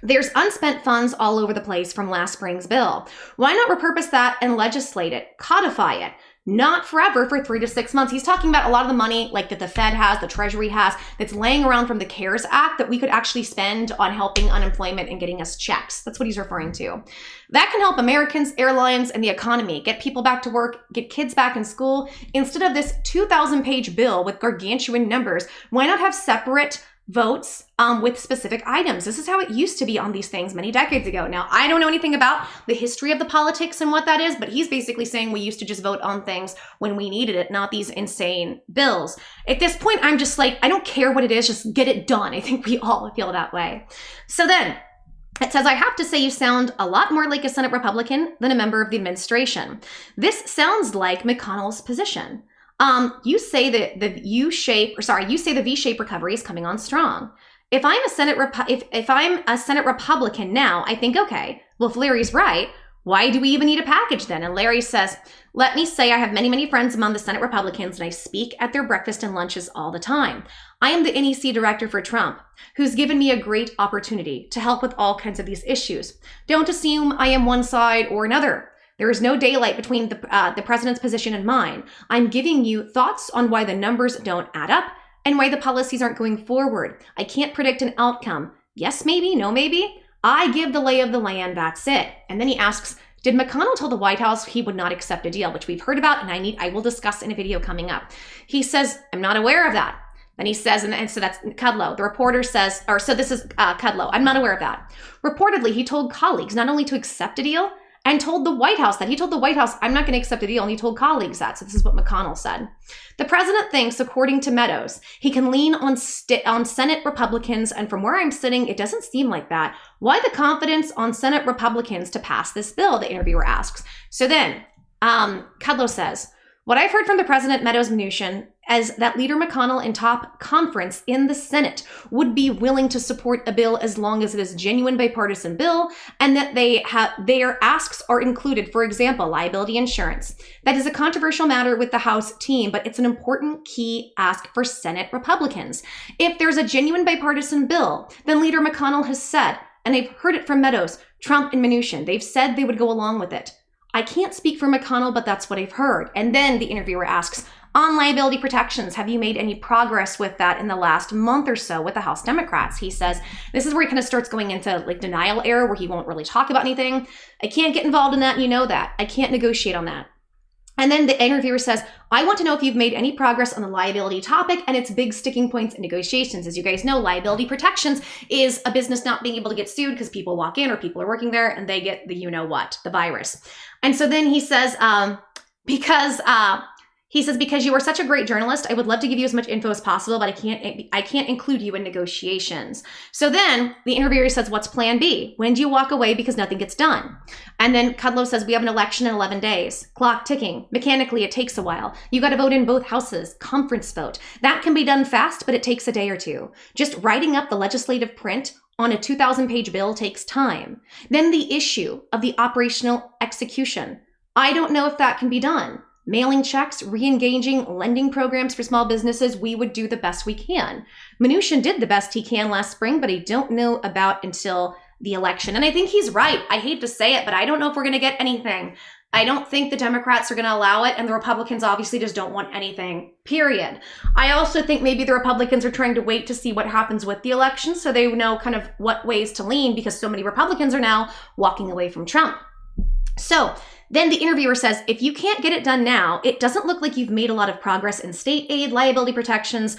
There's unspent funds all over the place from last spring's bill. Why not repurpose that and legislate it, codify it? Not forever, for 3 to 6 months. He's talking about a lot of the money like that the Fed has, the Treasury has, that's laying around from the CARES Act that we could actually spend on helping unemployment and getting us checks. That's what he's referring to. That can help Americans, airlines, and the economy, get people back to work, get kids back in school. Instead of this 2,000-page bill with gargantuan numbers, why not have separate votes with specific items? This is how it used to be on these things many decades ago. Now, I don't know anything about the history of the politics and what that is, but he's basically saying we used to just vote on things when we needed it, not these insane bills. At this point, I'm just like, I don't care what it is, just get it done. I think we all feel that way. So then, it says, I have to say you sound a lot more like a Senate Republican than a member of the administration. This sounds like McConnell's position. You say that the V-shaped recovery is coming on strong. If I'm a Senate Republican now, I think, okay, well, if Larry's right, why do we even need a package then? And Larry says, let me say I have many, many friends among the Senate Republicans, and I speak at their breakfast and lunches all the time. I am the NEC director for Trump, who's given me a great opportunity to help with all kinds of these issues. Don't assume I am one side or another. There is no daylight between the president's position and mine. I'm giving you thoughts on why the numbers don't add up and why the policies aren't going forward. I can't predict an outcome. Yes, maybe, no, maybe. I give the lay of the land, that's it. And then he asks, did McConnell tell the White House he would not accept a deal, which we've heard about and I will discuss in a video coming up. He says, I'm not aware of that. Then he says, and so that's Kudlow. The reporter says, this is Kudlow. I'm not aware of that. Reportedly, he told colleagues not only to accept a deal, and told the White House that. He told the White House, I'm not going to accept a deal, and he told colleagues that. So this is what McConnell said. The president thinks, according to Meadows, he can lean on Senate Republicans, and from where I'm sitting, it doesn't seem like that. Why the confidence on Senate Republicans to pass this bill, the interviewer asks. So then, Kudlow says, what I've heard from the president, Meadows, Mnuchin, as that Leader McConnell in top conference in the Senate would be willing to support a bill as long as it is a genuine bipartisan bill and that their asks are included, for example, liability insurance. That is a controversial matter with the House team, but it's an important key ask for Senate Republicans. If there's a genuine bipartisan bill, then Leader McConnell has said, and I've heard it from Meadows, Trump, and Mnuchin, they've said they would go along with it. I can't speak for McConnell, but that's what I've heard. And then the interviewer asks, on liability protections, have you made any progress with that in the last month or so with the House Democrats? He says, this is where he kind of starts going into like denial era where he won't really talk about anything. I can't get involved in that. You know that. I can't negotiate on that. And then the interviewer says, I want to know if you've made any progress on the liability topic and its big sticking points in negotiations. As you guys know, liability protections is a business not being able to get sued because people walk in or people are working there and they get the you-know-what, the virus. And so then he says, because you are such a great journalist, I would love to give you as much info as possible, but I can't include you in negotiations. So then the interviewer says, what's plan B? When do you walk away because nothing gets done? And then Kudlow says, we have an election in 11 days. Clock ticking. Mechanically, it takes a while. You got to vote in both houses. Conference vote. That can be done fast, but it takes a day or two. Just writing up the legislative print on a 2,000-page bill takes time. Then the issue of the operational execution. I don't know if that can be done. Mailing checks, re-engaging, lending programs for small businesses, we would do the best we can. Mnuchin did the best he can last spring, but I don't know about until the election. And I think he's right. I hate to say it, but I don't know if we're going to get anything. I don't think the Democrats are going to allow it, and the Republicans obviously just don't want anything, period. I also think maybe the Republicans are trying to wait to see what happens with the election so they know kind of what ways to lean because so many Republicans are now walking away from Trump. So then the interviewer says, if you can't get it done now, it doesn't look like you've made a lot of progress in state aid, liability protections,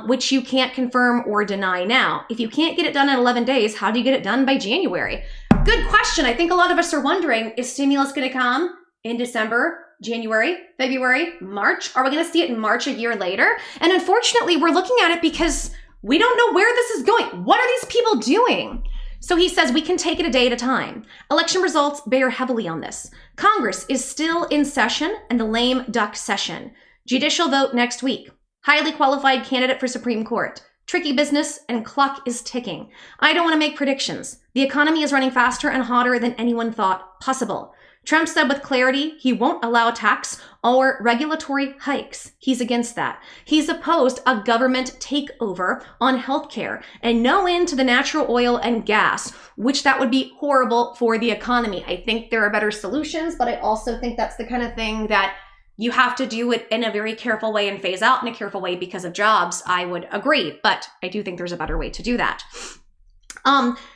which you can't confirm or deny now. If you can't get it done in 11 days, how do you get it done by January? Good question. I think a lot of us are wondering, is stimulus going to come in December, January, February, March? Are we going to see it in March a year later? And unfortunately, we're looking at it because we don't know where this is going. What are these people doing? So he says we can take it a day at a time. Election results bear heavily on this. Congress is still in session and the lame duck session. Judicial vote next week. Highly qualified candidate for Supreme Court. Tricky business and clock is ticking. I don't want to make predictions. The economy is running faster and hotter than anyone thought possible. Trump said with clarity he won't allow tax or regulatory hikes. He's against that. He's opposed a government takeover on healthcare and no end to the natural oil and gas, which that would be horrible for the economy. I think there are better solutions, but I also think that's the kind of thing that you have to do it in a very careful way and phase out in a careful way because of jobs. I would agree, but I do think there's a better way to do that.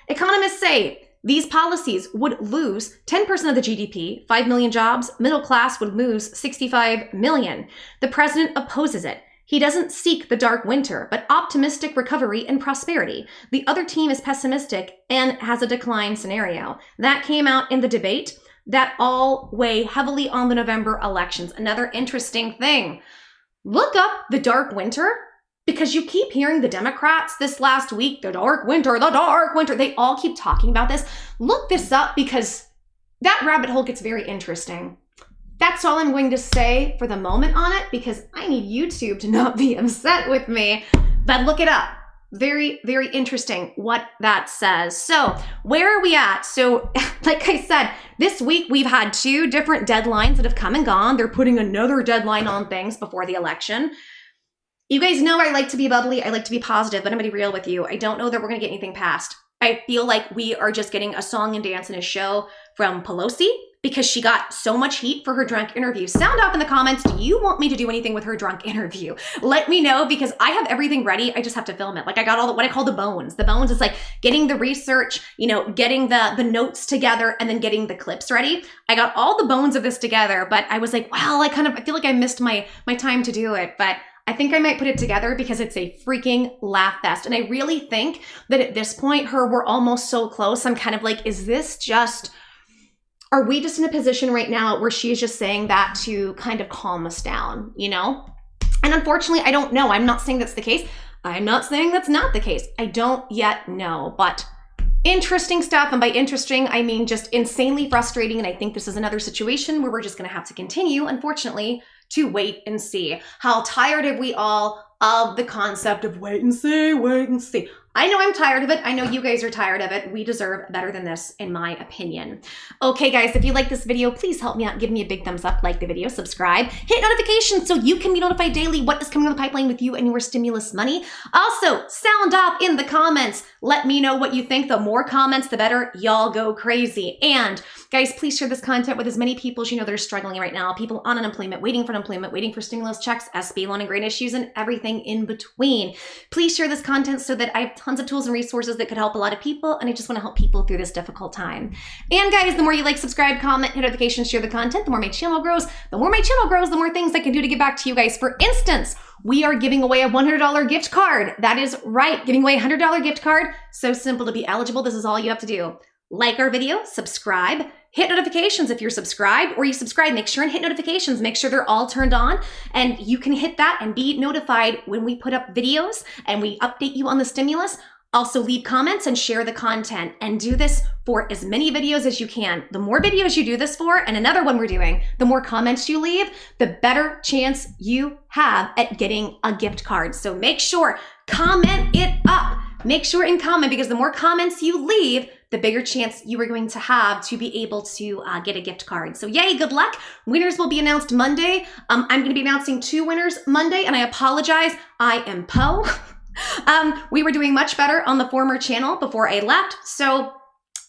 Economists say these policies would lose 10% of the GDP, 5 million jobs. Middle class would lose 65 million. The president opposes it. He doesn't seek the dark winter, but optimistic recovery and prosperity. The other team is pessimistic and has a decline scenario. That came out in the debate. That all weigh heavily on the November elections. Another interesting thing. Look up the dark winter. Because you keep hearing the Democrats this last week, the dark winter, the dark winter. They all keep talking about this. Look this up because that rabbit hole gets very interesting. That's all I'm going to say for the moment on it because I need YouTube to not be upset with me. But look it up. Very, very interesting what that says. So where are we at? So like I said, this week we've had 2 different deadlines that have come and gone. They're putting another deadline on things before the election. You guys know I like to be bubbly. I like to be positive, but I'm going to be real with you. I don't know that we're going to get anything passed. I feel like we are just getting a song and dance and a show from Pelosi because she got so much heat for her drunk interview. Sound off in the comments. Do you want me to do anything with her drunk interview? Let me know because I have everything ready. I just have to film it. Like I got all what I call the bones. The bones is like getting the research, getting the notes together and then getting the clips ready. I got all the bones of this together, but I was like, well, I feel like I missed my time to do it, but I think I might put it together because it's a freaking laugh fest. And I really think that at this point, we're almost so close. I'm kind of like, are we just in a position right now where she's just saying that to kind of calm us down, And unfortunately, I don't know. I'm not saying that's the case. I'm not saying that's not the case. I don't yet know, but interesting stuff. And by interesting, I mean just insanely frustrating. And I think this is another situation where we're just going to have to continue, unfortunately, to wait and see. How tired are we all of the concept of wait and see, wait and see. I know I'm tired of it. I know you guys are tired of it. We deserve better than this, in my opinion. Okay, guys, if you like this video, please help me out. Give me a big thumbs up, like the video, subscribe, hit notifications so you can be notified daily what is coming on the pipeline with you and your stimulus money. Also, sound off in the comments. Let me know what you think. The more comments, the better. Y'all go crazy. And guys, please share this content with as many people as you know that are struggling right now. People on unemployment, waiting for unemployment, waiting for stimulus checks, SB loan and grant issues, and everything in between. Please share this content so that I have tons of tools and resources that could help a lot of people, and I just want to help people through this difficult time. And guys, the more you like, subscribe, comment, hit notifications, share the content, the more my channel grows. The more my channel grows, the more things I can do to give back to you guys. For instance, we are giving away a $100 gift card. That is right, giving away a $100 gift card. So simple to be eligible. This is all you have to do. Like our video, subscribe, hit notifications if you're subscribed, or you subscribe, make sure and hit notifications, make sure they're all turned on, and you can hit that and be notified when we put up videos and we update you on the stimulus. Also leave comments and share the content, and do this for as many videos as you can. The more videos you do this for, and another one we're doing, the more comments you leave, the better chance you have at getting a gift card. So make sure, comment it up. Make sure and comment, because the more comments you leave, the bigger chance you are going to have to be able to get a gift card. So yay, good luck. Winners will be announced Monday. I'm going to be announcing 2 winners Monday, and I apologize. I am Poe. We were doing much better on the former channel before I left, so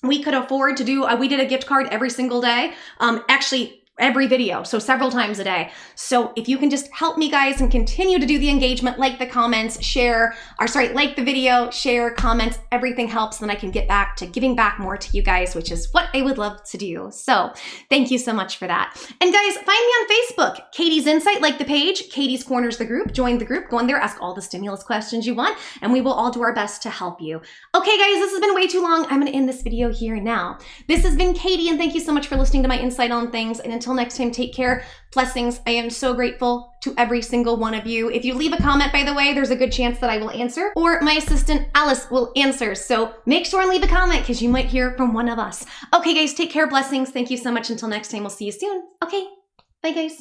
we could afford to do, we did a gift card every single day. Actually, every video, so several times a day. So if you can just help me, guys, and continue to do the engagement, like the comments, like the video, share, comments, everything helps, then I can get back to giving back more to you guys, which is what I would love to do. So thank you so much for that. And guys, find me on Facebook, Katie's Insight, like the page, Katie's Corners the group, join the group, go in there, ask all the stimulus questions you want, and we will all do our best to help you. Okay, guys, this has been way too long. I'm gonna end this video here now. This has been Katie, and thank you so much for listening to my insight on things, and until until next time, take care. Blessings. I am so grateful to every single one of you. If you leave a comment, by the way, there's a good chance that I will answer, or my assistant Alice will answer. So make sure and leave a comment because you might hear from one of us. Okay, guys, take care. Blessings. Thank you so much. Until next time, we'll see you soon. Okay, bye, guys.